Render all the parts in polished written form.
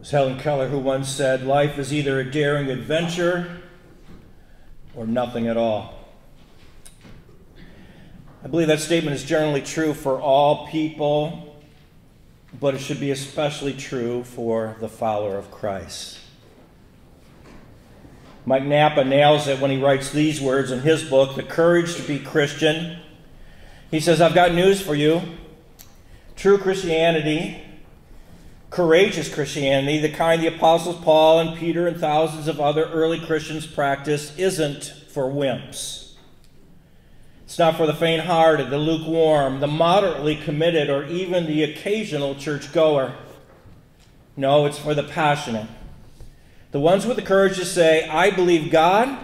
was Helen Keller who once said, "Life is either a daring adventure or nothing at all." I believe that statement is generally true for all people, but it should be especially true for the follower of Christ. Mike Napa nails it when he writes these words in his book, The Courage to be Christian. He says, "I've got news for you. True Christianity, courageous Christianity, the kind the apostles Paul and Peter and thousands of other early Christians practiced, isn't for wimps. It's not for the faint-hearted, the lukewarm, the moderately committed, or even the occasional churchgoer. No, it's for the passionate. The ones with the courage to say, I believe God,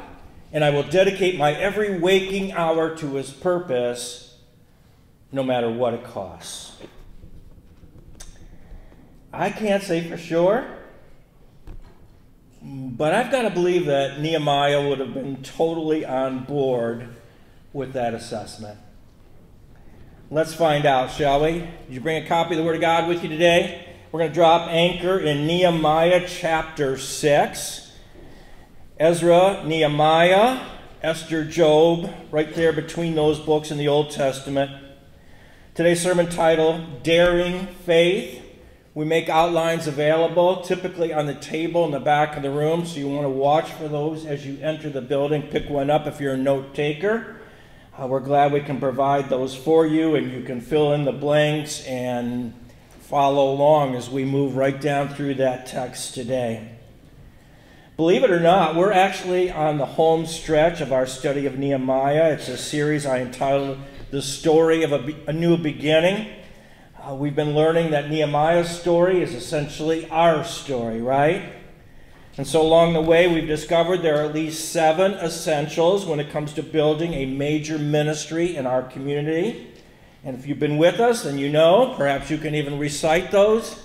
and I will dedicate my every waking hour to his purpose, no matter what it costs." I can't say for sure, but I've got to believe that Nehemiah would have been totally on board with that assessment. Let's find out, shall we? Did you bring a copy of the Word of God with you today? We're going to drop anchor in Nehemiah chapter 6. Ezra, Nehemiah, Esther, Job, right there between those books in the Old Testament. Today's sermon title, Daring Faith. We make outlines available, typically on the table in the back of the room, so you want to watch for those as you enter the building. Pick one up if you're a note taker. We're glad we can provide those for you, and you can fill in the blanks and follow along as we move right down through that text today. Believe it or not, we're actually on the home stretch of our study of Nehemiah. It's a series I entitled The Story of a New Beginning. We've been learning that Nehemiah's story is essentially our story, right? And so along the way, we've discovered there are at least 7 essentials when it comes to building a major ministry in our community. And if you've been with us, then you know, perhaps you can even recite those.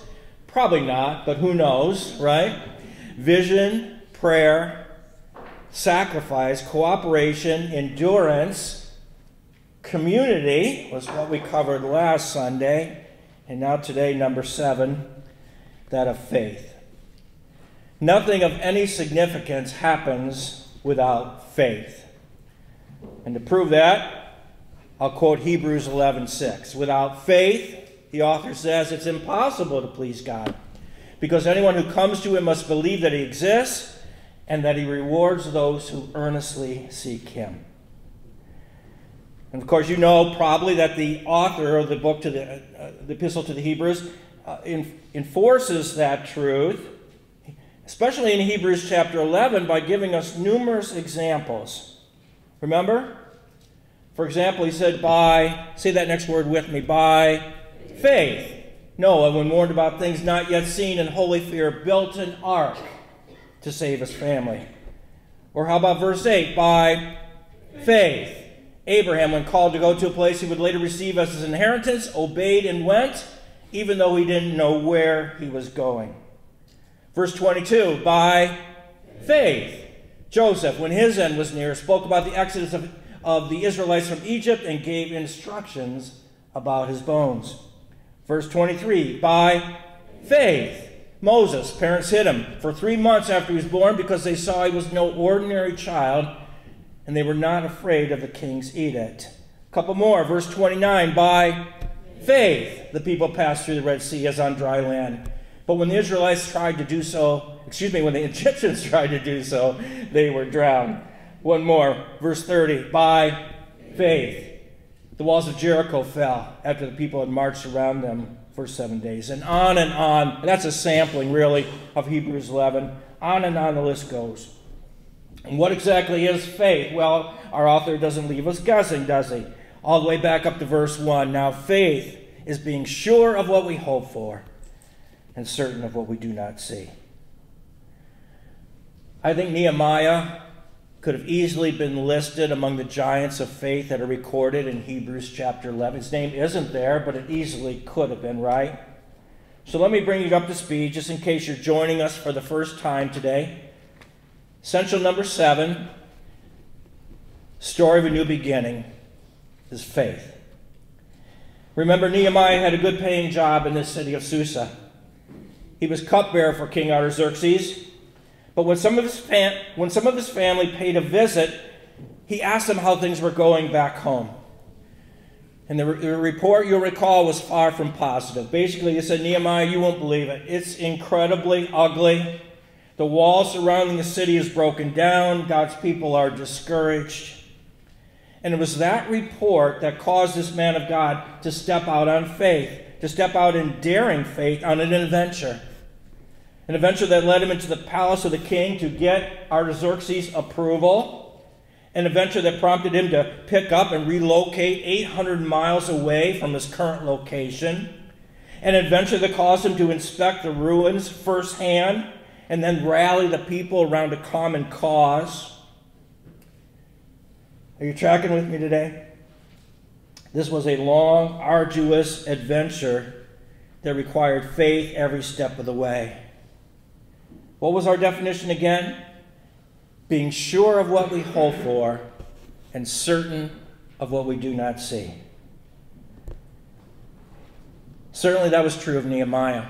Probably not, but who knows, right? Vision, prayer, sacrifice, cooperation, endurance, community was what we covered last Sunday. And now today, number 7, that of faith. Nothing of any significance happens without faith. And to prove that, I'll quote Hebrews 11:6. Without faith, the author says, it's impossible to please God, because anyone who comes to him must believe that he exists and that he rewards those who earnestly seek him. And of course, you know probably that the author of the book to the epistle to the Hebrews enforces that truth, especially in Hebrews chapter 11, by giving us numerous examples. Remember? For example, he said, say that next word with me, by faith. Noah, when warned about things not yet seen in holy fear, built an ark to save his family. Or how about verse 8, by faith. Abraham, when called to go to a place he would later receive as his inheritance, obeyed and went, even though he didn't know where he was going. Verse 22, by faith. Joseph, when his end was near, spoke about the exodus of the Israelites from Egypt and gave instructions about his bones. Verse 23, by faith. Moses, parents hid him for 3 months after he was born because they saw he was no ordinary child, and they were not afraid of the king's edict. A couple more. Verse 29, by faith, the people passed through the Red Sea as on dry land. But when the Israelites tried to do so, when the Egyptians tried to do so, they were drowned. One more. Verse 30, by faith, the walls of Jericho fell after the people had marched around them for 7 days. And on and on. And that's a sampling, really, of Hebrews 11. On and on the list goes. And what exactly is faith? Well, our author doesn't leave us guessing, does he? All the way back up to verse 1. Now, faith is being sure of what we hope for and certain of what we do not see. I think Nehemiah could have easily been listed among the giants of faith that are recorded in Hebrews chapter 11. His name isn't there, but it easily could have been, right? So let me bring you up to speed, just in case you're joining us for the first time today. Essential number 7, story of a new beginning, is faith. Remember, Nehemiah had a good-paying job in the city of Susa. He was cupbearer for King Artaxerxes. But when some of his family paid a visit, he asked them how things were going back home. And the report, you'll recall, was far from positive. Basically, he said, Nehemiah, you won't believe it. It's incredibly ugly. The wall surrounding the city is broken down. God's people are discouraged. And it was that report that caused this man of God to step out on faith, to step out in daring faith on an adventure. An adventure that led him into the palace of the king to get Artaxerxes' approval. An adventure that prompted him to pick up and relocate 800 miles away from his current location. An adventure that caused him to inspect the ruins firsthand and then rally the people around a common cause. Are you tracking with me today? This was a long, arduous adventure that required faith every step of the way. What was our definition again? Being sure of what we hope for and certain of what we do not see. Certainly that was true of Nehemiah.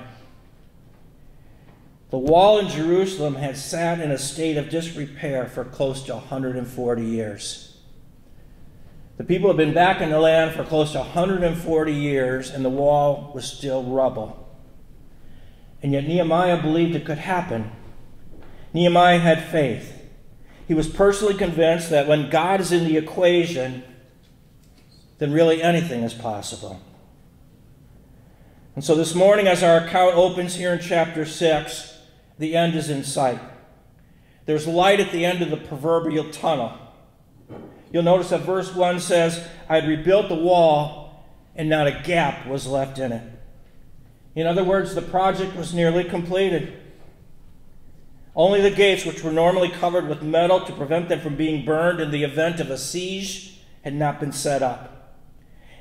The wall in Jerusalem had sat in a state of disrepair for close to 140 years. The people had been back in the land for close to 140 years, and the wall was still rubble. And yet Nehemiah believed it could happen. Nehemiah had faith. He was personally convinced that when God is in the equation, then really anything is possible. And so this morning, as our account opens here in chapter 6, the end is in sight. There's light at the end of the proverbial tunnel. You'll notice that verse 1 says, I had rebuilt the wall, and not a gap was left in it. In other words, the project was nearly completed. Only the gates, which were normally covered with metal to prevent them from being burned in the event of a siege, had not been set up.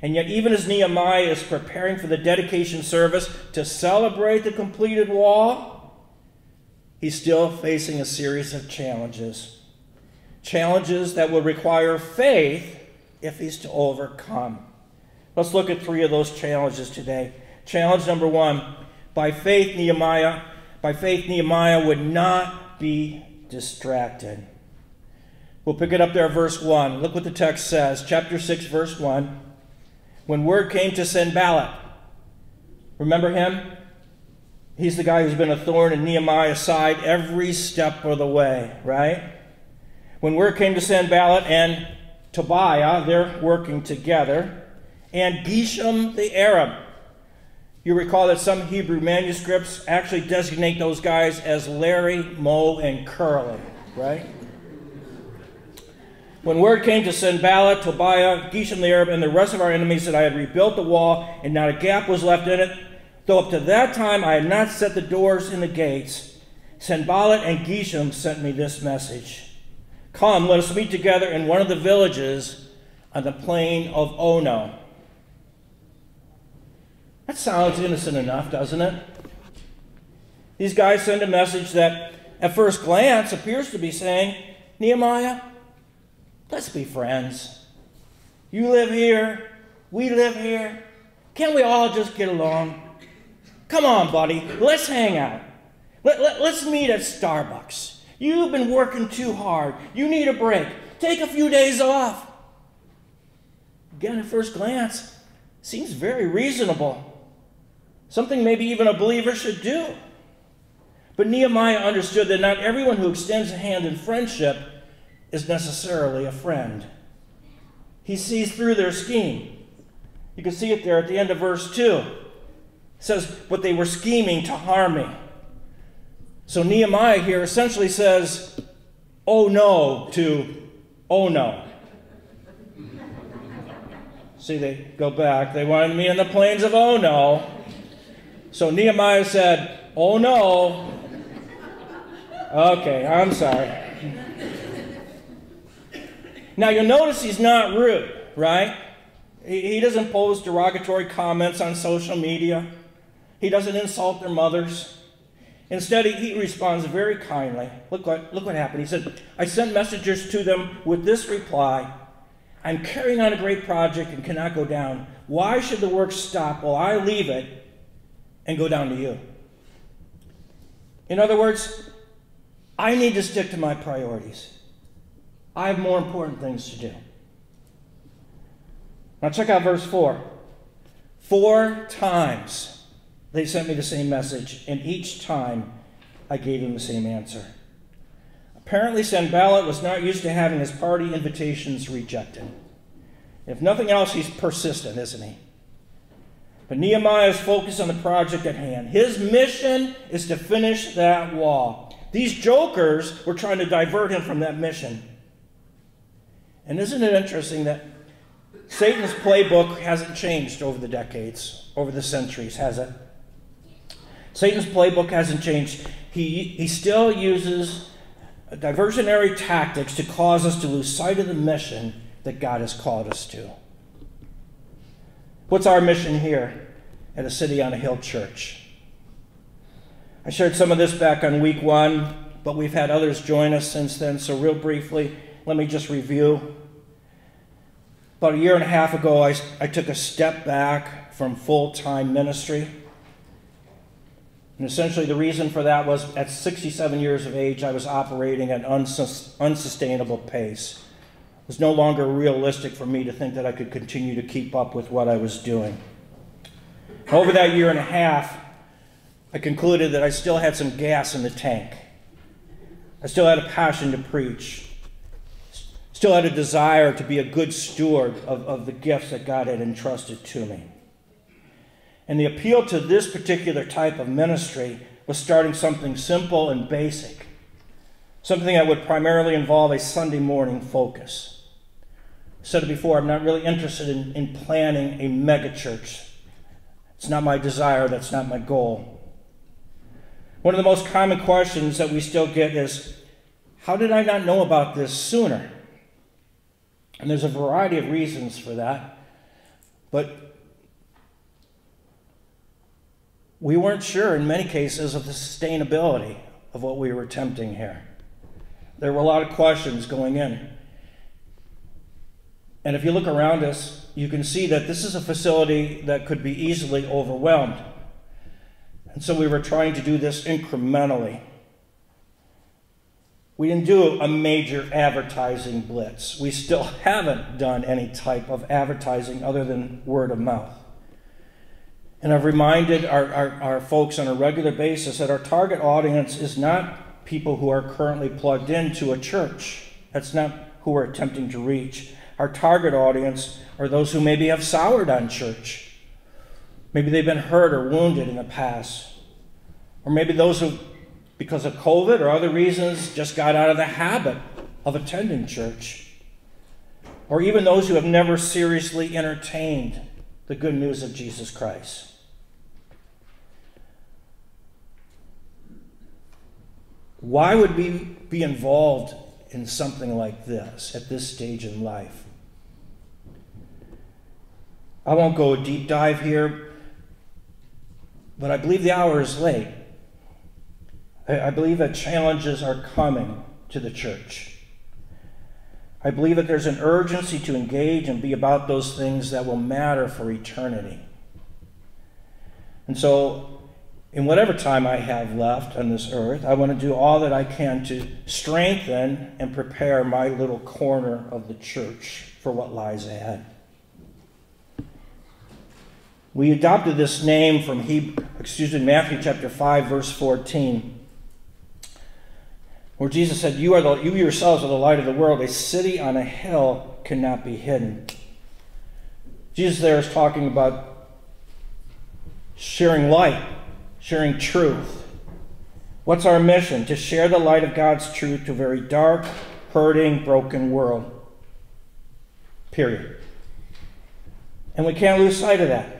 And yet, even as Nehemiah is preparing for the dedication service to celebrate the completed wall, he's still facing a series of challenges. Challenges that will require faith if he's to overcome. Let's look at 3 of those challenges today. Challenge number 1, by faith Nehemiah would not be distracted. We'll pick it up there at verse 1. Look what the text says. Chapter 6, verse 1. When word came to Sanballat, remember him? He's the guy who's been a thorn in Nehemiah's side every step of the way, right? When word came to Sanballat and Tobiah, they're working together, and Geshem the Arab. You recall that some Hebrew manuscripts actually designate those guys as Larry, Moe, and Curly, right? When word came to Sanballat, Tobiah, Geshem the Arab, and the rest of our enemies that I had rebuilt the wall, and not a gap was left in it, though up to that time I had not set the doors in the gates, Sanballat and Geshem sent me this message. Come, let us meet together in one of the villages on the plain of Ono. That sounds innocent enough, doesn't it? These guys send a message that, at first glance, appears to be saying, Nehemiah, let's be friends. You live here. We live here. Can't we all just get along? Come on, buddy. Let's hang out. Let's meet at Starbucks. You've been working too hard. You need a break. Take a few days off. Again, at first glance, seems very reasonable. Something maybe even a believer should do. But Nehemiah understood that not everyone who extends a hand in friendship is necessarily a friend. He sees through their scheme. You can see it there at the end of verse 2. It says, but they were scheming to harm me. So Nehemiah here essentially says, oh no, to oh no. See, they go back. They wanted me in the plains of oh no. So Nehemiah said, oh no. Okay, I'm sorry. Now you'll notice he's not rude, right? He doesn't post derogatory comments on social media. He doesn't insult their mothers. Instead, he responds very kindly. Look what happened. He said, I sent messengers to them with this reply. I'm carrying on a great project and cannot go down. Why should the work stop while I leave it and go down to you? In other words, I need to stick to my priorities. I have more important things to do. Now check out verse 4. 4 times they sent me the same message, and each time I gave them the same answer. Apparently, Sanballat was not used to having his party invitations rejected. If nothing else, he's persistent, isn't he? But Nehemiah is focused on the project at hand. His mission is to finish that wall. These jokers were trying to divert him from that mission. And isn't it interesting that Satan's playbook hasn't changed over the decades, over the centuries, has it? Satan's playbook hasn't changed. He still uses diversionary tactics to cause us to lose sight of the mission that God has called us to. What's our mission here at a City on a Hill church? I shared some of this back on week 1, but we've had others join us since then, so real briefly, let me just review. About a year and a half ago, I took a step back from full-time ministry. And essentially the reason for that was at 67 years of age, I was operating at an unsustainable pace. It was no longer realistic for me to think that I could continue to keep up with what I was doing. Over that year and a half, I concluded that I still had some gas in the tank. I still had a passion to preach. Still had a desire to be a good steward of the gifts that God had entrusted to me. And the appeal to this particular type of ministry was starting something simple and basic, something that would primarily involve a Sunday morning focus. I said it before, I'm not really interested in planning a megachurch. It's not my desire, that's not my goal. One of the most common questions that we still get is, how did I not know about this sooner? And there's a variety of reasons for that, but we weren't sure in many cases of the sustainability of what we were attempting here. There were a lot of questions going in. And if you look around us, you can see that this is a facility that could be easily overwhelmed. And so we were trying to do this incrementally. We didn't do a major advertising blitz. We still haven't done any type of advertising other than word of mouth. And I've reminded our folks on a regular basis that our target audience is not people who are currently plugged into a church. That's not who we're attempting to reach. Our target audience are those who maybe have soured on church. Maybe they've been hurt or wounded in the past. Or maybe those who, because of COVID or other reasons, just got out of the habit of attending church. Or even those who have never seriously entertained the good news of Jesus Christ. Why would we be involved in something like this at this stage in life? I won't go a deep dive here, but I believe the hour is late. I believe that challenges are coming to the church. I believe that there's an urgency to engage and be about those things that will matter for eternity. And so, in whatever time I have left on this earth, I want to do all that I can to strengthen and prepare my little corner of the church for what lies ahead. We adopted this name from Matthew chapter 5, verse 14. Where Jesus said, you yourselves are the light of the world. A city on a hill cannot be hidden. Jesus there is talking about sharing light, sharing truth. What's our mission? To share the light of God's truth to a very dark, hurting, broken world. Period. And we can't lose sight of that.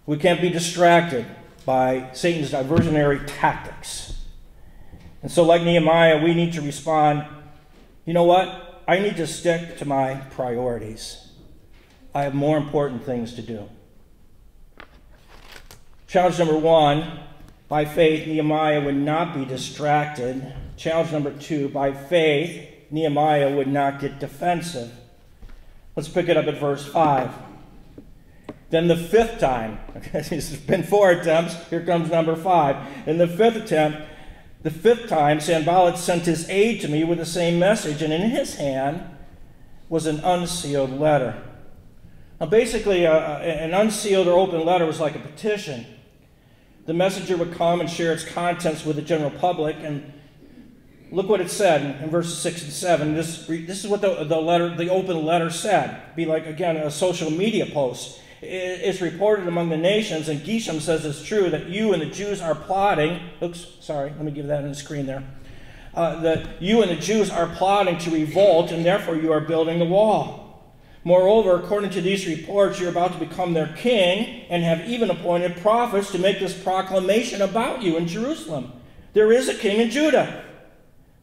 We can't be distracted by Satan's diversionary tactics. And so like Nehemiah, we need to respond, you know what? I need to stick to my priorities. I have more important things to do. Challenge number 1, by faith, Nehemiah would not be distracted. Challenge number 2, by faith, Nehemiah would not get defensive. Let's pick it up at verse 5. Then the fifth time, it's been 4 attempts, here comes number 5. In the fifth time, Sanballat sent his aide to me with the same message, and in his hand was an unsealed letter. Now basically, an unsealed or open letter was like a petition. The messenger would come and share its contents with the general public, and look what it said in verses 6 and 7. This is what the open letter said. It'd be like, again, a social media post. It's reported among the nations, and Geshem says it's true, that you and the Jews are plotting. Oops, sorry, let me give that on the screen there. That you and the Jews are plotting to revolt, and therefore you are building the wall. Moreover, according to these reports, you're about to become their king, and have even appointed prophets to make this proclamation about you in Jerusalem. There is a king in Judah.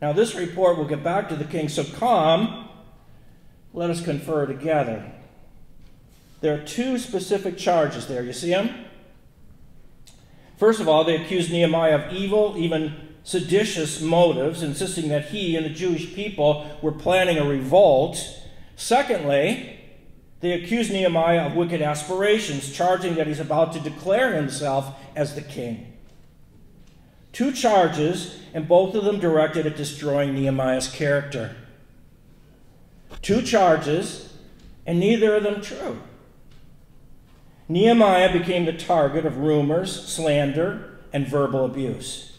Now this report will get back to the king, so come, let us confer together. There are 2 specific charges there. You see them? First of all, they accuse Nehemiah of evil, even seditious motives, insisting that he and the Jewish people were planning a revolt. Secondly, they accuse Nehemiah of wicked aspirations, charging that he's about to declare himself as the king. 2 charges, and both of them directed at destroying Nehemiah's character. 2 charges, and neither of them true. Nehemiah became the target of rumors, slander, and verbal abuse.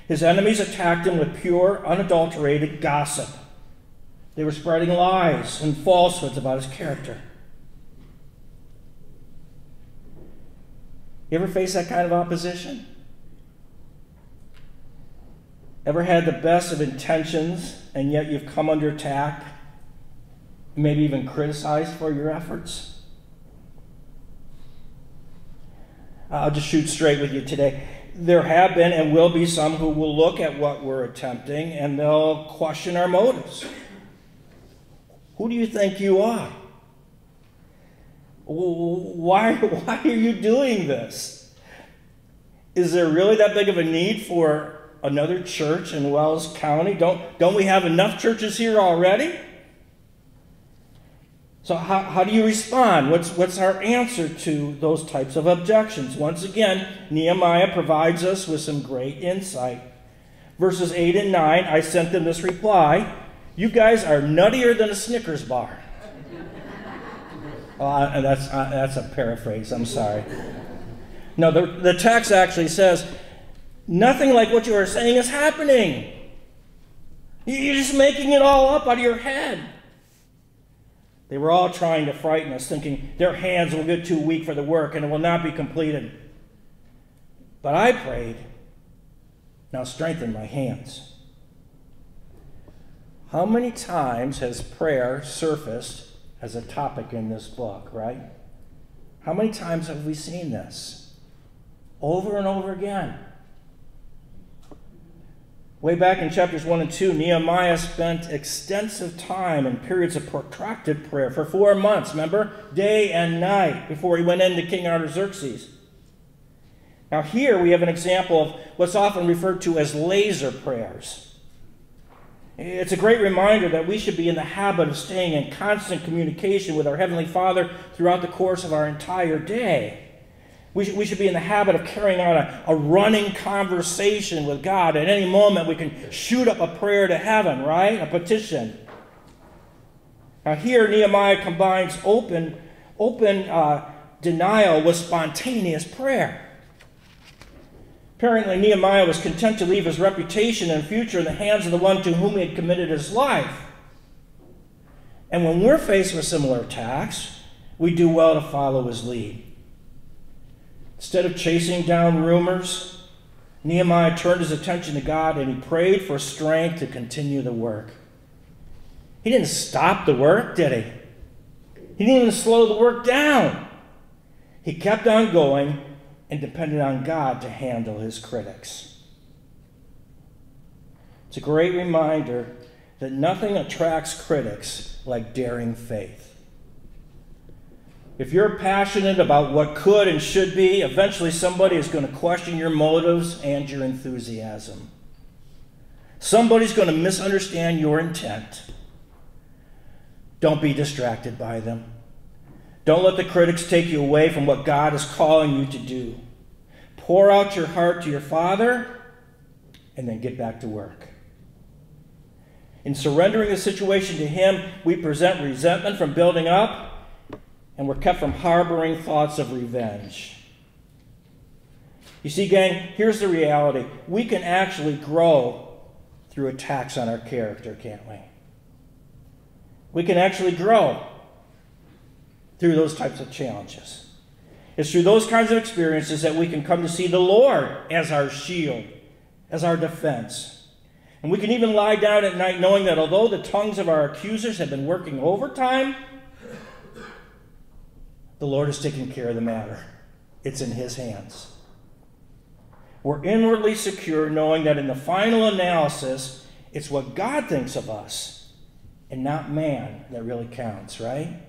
His enemies attacked him with pure, unadulterated gossip. They were spreading lies and falsehoods about his character. You ever face that kind of opposition? Ever had the best of intentions, and yet you've come under attack, maybe even criticized for your efforts? I'll just shoot straight with you today. There have been and will be some who will look at what we're attempting, and they'll question our motives. Who do you think you are? Why are you doing this? Is there really that big of a need for another church in Wells County? Don't we have enough churches here already? So how do you respond? What's our answer to those types of objections? Once again, Nehemiah provides us with some great insight. Verses 8 and 9, I sent them this reply: you guys are nuttier than a Snickers bar. That's a paraphrase, I'm sorry. No, the text actually says, nothing like what you are saying is happening. You're just making it all up out of your head. They were all trying to frighten us, thinking their hands will get too weak for the work and it will not be completed. But I prayed, now strengthen my hands. How many times has prayer surfaced as a topic in this book, right? How many times have we seen this? Over and over again. Way back in chapters 1 and 2, Nehemiah spent extensive time and periods of protracted prayer for 4 months, remember? Day and night, before he went into King Artaxerxes. Now here we have an example of what's often referred to as laser prayers. It's a great reminder that we should be in the habit of staying in constant communication with our Heavenly Father throughout the course of our entire day. We should be in the habit of carrying on a running conversation with God. At any moment, we can shoot up a prayer to heaven, right? A petition. Now here, Nehemiah combines open denial with spontaneous prayer. Apparently, Nehemiah was content to leave his reputation and future in the hands of the one to whom he had committed his life. And when we're faced with similar attacks, we do well to follow his lead. Instead of chasing down rumors, Nehemiah turned his attention to God and he prayed for strength to continue the work. He didn't stop the work, did he? He didn't even slow the work down. He kept on going and depended on God to handle his critics. It's a great reminder that nothing attracts critics like daring faith. If you're passionate about what could and should be, eventually somebody is going to question your motives and your enthusiasm. Somebody's going to misunderstand your intent. Don't be distracted by them. Don't let the critics take you away from what God is calling you to do. Pour out your heart to your Father, and then get back to work. In surrendering the situation to Him, we present resentment from building up, and we're kept from harboring thoughts of revenge. You see, gang, here's the reality. We can actually grow through attacks on our character, can't we? We can actually grow through those types of challenges. It's through those kinds of experiences that we can come to see the Lord as our shield, as our defense. And we can even lie down at night knowing that although the tongues of our accusers have been working overtime, the Lord has taken care of the matter. It's in His hands. We're inwardly secure knowing that in the final analysis, it's what God thinks of us and not man that really counts, right?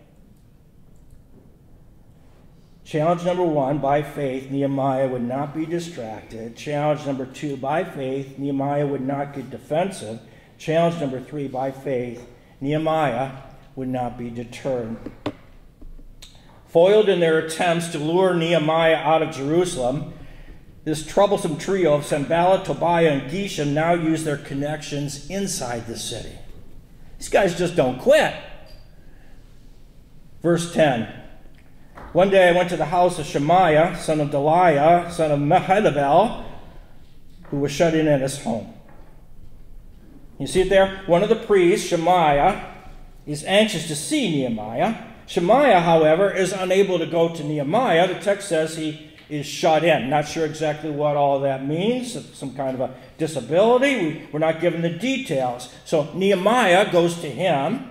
Challenge number 1, by faith, Nehemiah would not be distracted. Challenge number 2, by faith, Nehemiah would not get defensive. Challenge number 3, by faith, Nehemiah would not be deterred. Foiled in their attempts to lure Nehemiah out of Jerusalem, this troublesome trio of Sanballat, Tobiah, and Geshem now use their connections inside the city. These guys just don't quit. Verse 10. One day I went to the house of Shemaiah, son of Delaiah, son of Mehetabel, who was shut in at his home. You see it there? One of the priests, Shemaiah, is anxious to see Nehemiah. Shemaiah, however, is unable to go to Nehemiah. The text says he is shut in. Not sure exactly what all that means. Some kind of a disability. We're not given the details. So Nehemiah goes to him.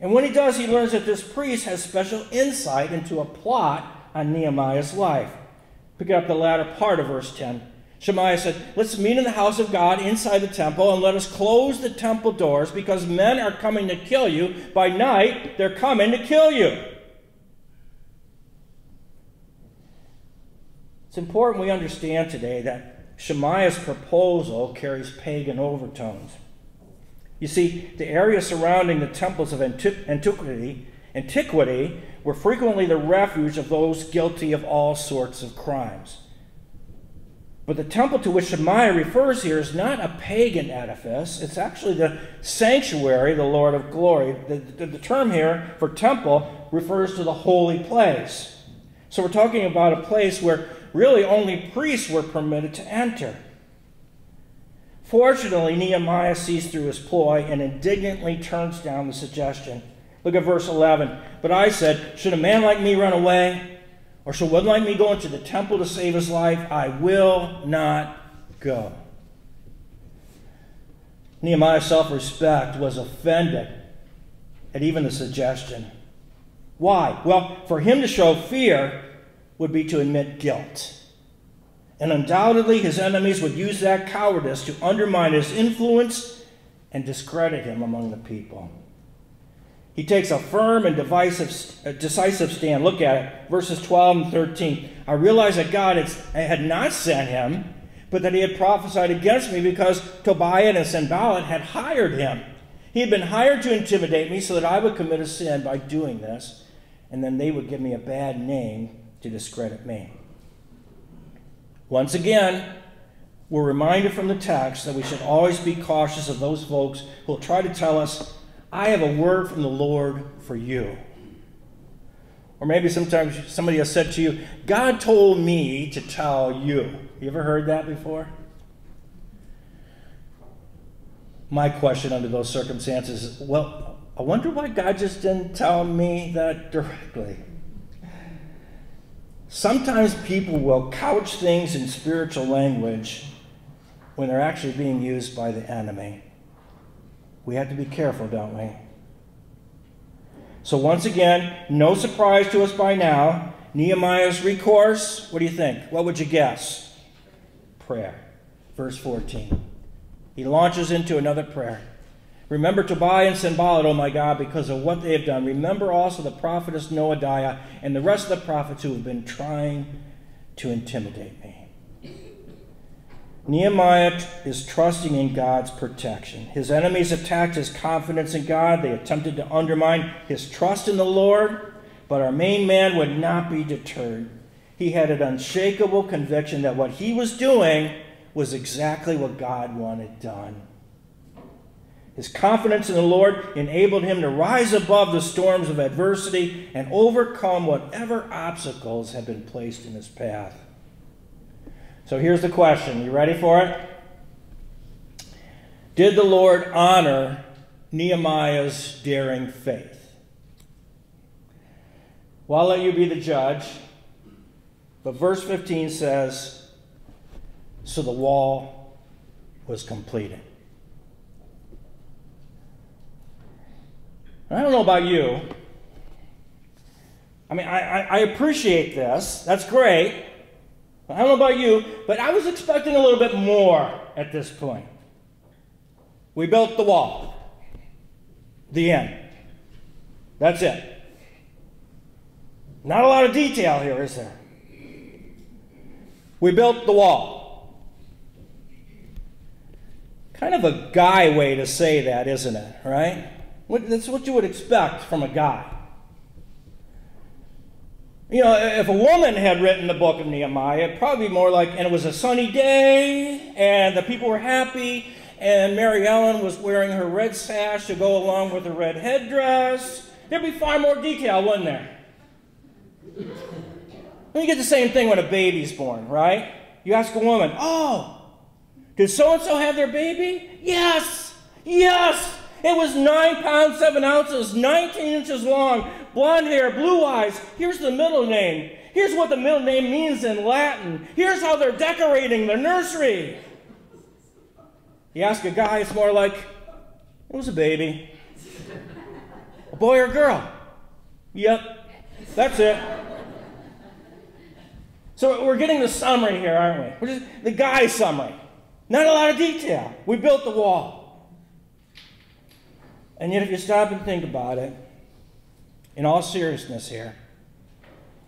And when he does, he learns that this priest has special insight into a plot on Nehemiah's life. Pick up the latter part of verse 10. Shemaiah said, let's meet in the house of God inside the temple and let us close the temple doors because men are coming to kill you. By night, they're coming to kill you. It's important we understand today that Shemaiah's proposal carries pagan overtones. You see, the area surrounding the temples of antiquity were frequently the refuge of those guilty of all sorts of crimes. But the temple to which Shemaiah refers here is not a pagan edifice. It's actually the sanctuary, the Lord of glory. The term here for temple refers to the holy place. So we're talking about a place where really only priests were permitted to enter. Fortunately, Nehemiah sees through his ploy and indignantly turns down the suggestion. Look at verse 11. But I said, should a man like me run away? Or should one like me go into the temple to save his life? I will not go. Nehemiah's self-respect was offended at even the suggestion. Why? Well, for him to show fear would be to admit guilt. And undoubtedly his enemies would use that cowardice to undermine his influence and discredit him among the people. He takes a firm and decisive stand. Look at it, verses 12 and 13. I realized that God had not sent him, but that he had prophesied against me because Tobiah and Sanballat had hired him. He had been hired to intimidate me so that I would commit a sin by doing this, and then they would give me a bad name to discredit me. Once again, we're reminded from the text that we should always be cautious of those folks who will try to tell us, I have a word from the Lord for you. Or maybe sometimes somebody has said to you, God told me to tell you. You ever heard that before? My question under those circumstances is, well, I wonder why God just didn't tell me that directly. Sometimes people will couch things in spiritual language when they're actually being used by the enemy. We have to be careful, don't we? So once again, no surprise to us by now, Nehemiah's recourse, what do you think? What would you guess? Prayer. Verse 14. He launches into another prayer. Remember Tobiah and Sanballat, oh my God, because of what they have done. Remember also the prophetess Noadiah and the rest of the prophets who have been trying to intimidate me. Nehemiah is trusting in God's protection. His enemies attacked his confidence in God. They attempted to undermine his trust in the Lord. But our main man would not be deterred. He had an unshakable conviction that what he was doing was exactly what God wanted done. His confidence in the Lord enabled him to rise above the storms of adversity and overcome whatever obstacles had been placed in his path. So here's the question. You ready for it? Did the Lord honor Nehemiah's daring faith? Well, I'll let you be the judge. But verse 15 says, so the wall was completed. I don't know about you. I mean, I appreciate this. That's great. I don't know about you, but I was expecting a little bit more at this point. We built the wall. The end. That's it. Not a lot of detail here, is there? We built the wall. Kind of a guy way to say that, isn't it? Right? That's what you would expect from a guy. You know, if a woman had written the book of Nehemiah, it'd probably be more like, and it was a sunny day, and the people were happy, and Mary Ellen was wearing her red sash to go along with her red headdress. There'd be far more detail, wouldn't there? You get the same thing when a baby's born, right? You ask a woman, oh, did so-and-so have their baby? Yes, yes. It was 9 pounds, 7 ounces, 19 inches long, blonde hair, blue eyes. Here's the middle name. Here's what the middle name means in Latin. Here's how they're decorating the nursery. You ask a guy, it's more like, it was a baby. A boy or girl? Yep, that's it. So we're getting the summary here, aren't we? We're just the guy's summary. Not a lot of detail. We built the wall. And yet if you stop and think about it, in all seriousness here,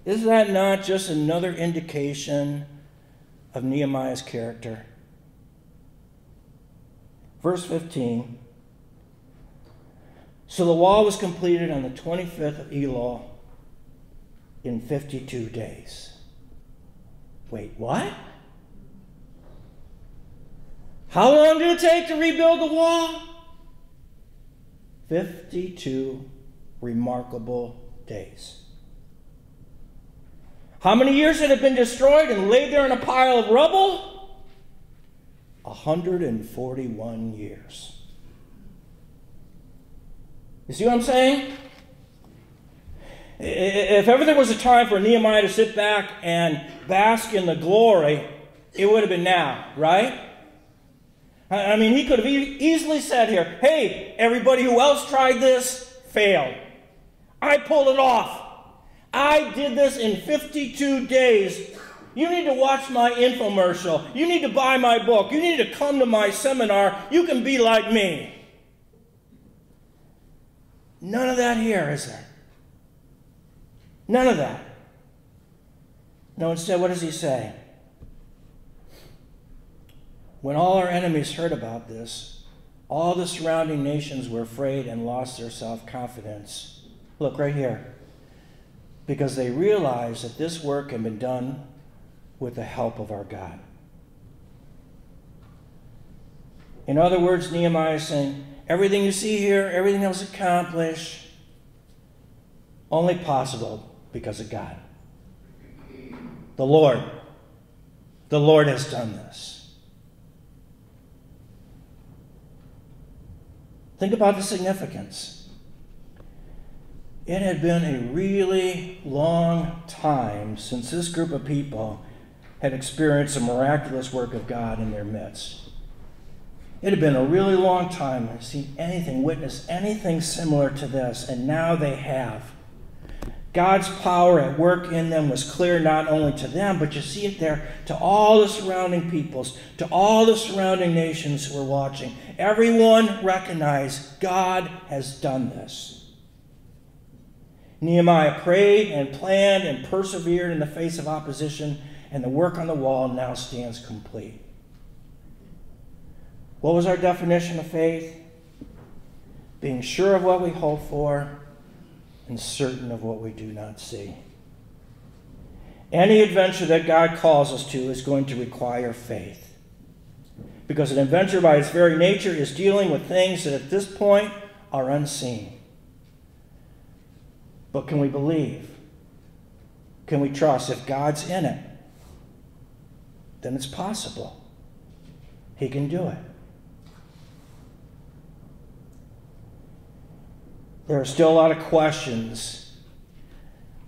is that not just another indication of Nehemiah's character? Verse 15, so the wall was completed on the 25th of Elul in 52 days. Wait, what? How long did it take to rebuild the wall? 52 remarkable days. How many years had it been destroyed and laid there in a pile of rubble? 141 years. You see what I'm saying? If ever there was a time for Nehemiah to sit back and bask in the glory, it would have been now, right? I mean, he could have easily said here, hey, everybody who else tried this failed. I pulled it off. I did this in 52 days. You need to watch my infomercial. You need to buy my book. You need to come to my seminar. You can be like me. None of that here, is there? None of that. No, instead, what does he say? When all our enemies heard about this, all the surrounding nations were afraid and lost their self-confidence. Look right here. Because they realized that this work had been done with the help of our God. In other words, Nehemiah is saying, everything you see here, everything that was accomplished, only possible because of God. The Lord has done this. Think about the significance. It had been a really long time since this group of people had experienced the miraculous work of God in their midst. It had been a really long time to see anything, witness anything similar to this, and now they have. God's power at work in them was clear not only to them, but you see it there to all the surrounding peoples, to all the surrounding nations who were watching. Everyone recognized God has done this. Nehemiah prayed and planned and persevered in the face of opposition, and the work on the wall now stands complete. What was our definition of faith? Being sure of what we hope for and certain of what we do not see. Any adventure that God calls us to is going to require faith, because an adventure by its very nature is dealing with things that at this point are unseen. But can we believe? Can we trust? If God's in it, then it's possible. He can do it. There are still a lot of questions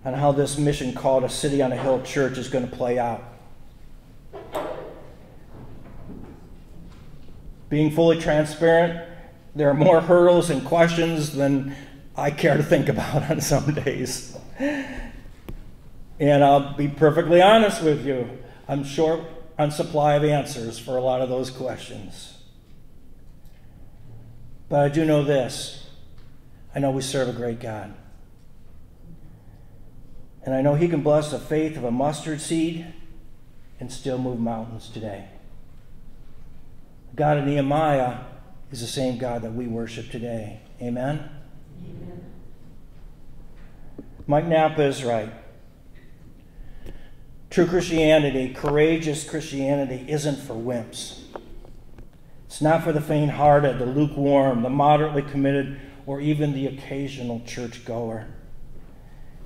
on how this mission called a City on a Hill Church is going to play out. Being fully transparent, there are more hurdles and questions than I care to think about on some days. And I'll be perfectly honest with you, I'm short on supply of answers for a lot of those questions. But I do know this. I know we serve a great God. And I know He can bless the faith of a mustard seed and still move mountains today. The God of Nehemiah is the same God that we worship today. Amen? Amen. Mike Napa is right. True Christianity, courageous Christianity, isn't for wimps. It's not for the faint-hearted, the lukewarm, the moderately committed, or even the occasional churchgoer.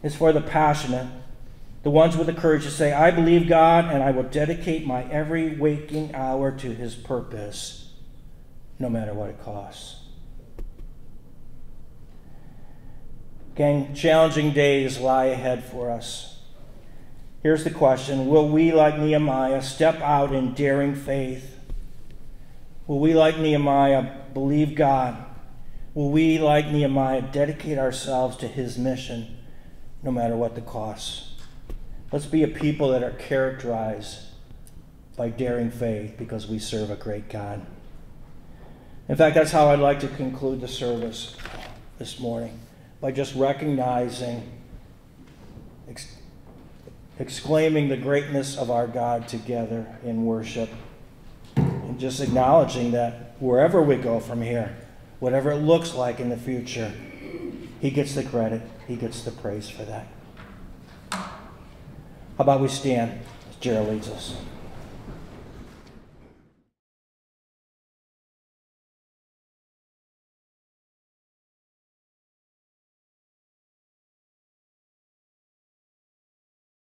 It's for the passionate, the ones with the courage to say, I believe God and I will dedicate my every waking hour to His purpose, no matter what it costs. Gang, challenging days lie ahead for us. Here's the question. Will we, like Nehemiah, step out in daring faith? Will we, like Nehemiah, believe God? Will we, like Nehemiah, dedicate ourselves to His mission, no matter what the costs? Let's be a people that are characterized by daring faith because we serve a great God. In fact, that's how I'd like to conclude the service this morning, by just recognizing, exclaiming the greatness of our God together in worship, and just acknowledging that wherever we go from here, whatever it looks like in the future, He gets the credit, He gets the praise for that. How about we stand as Gerald leads us?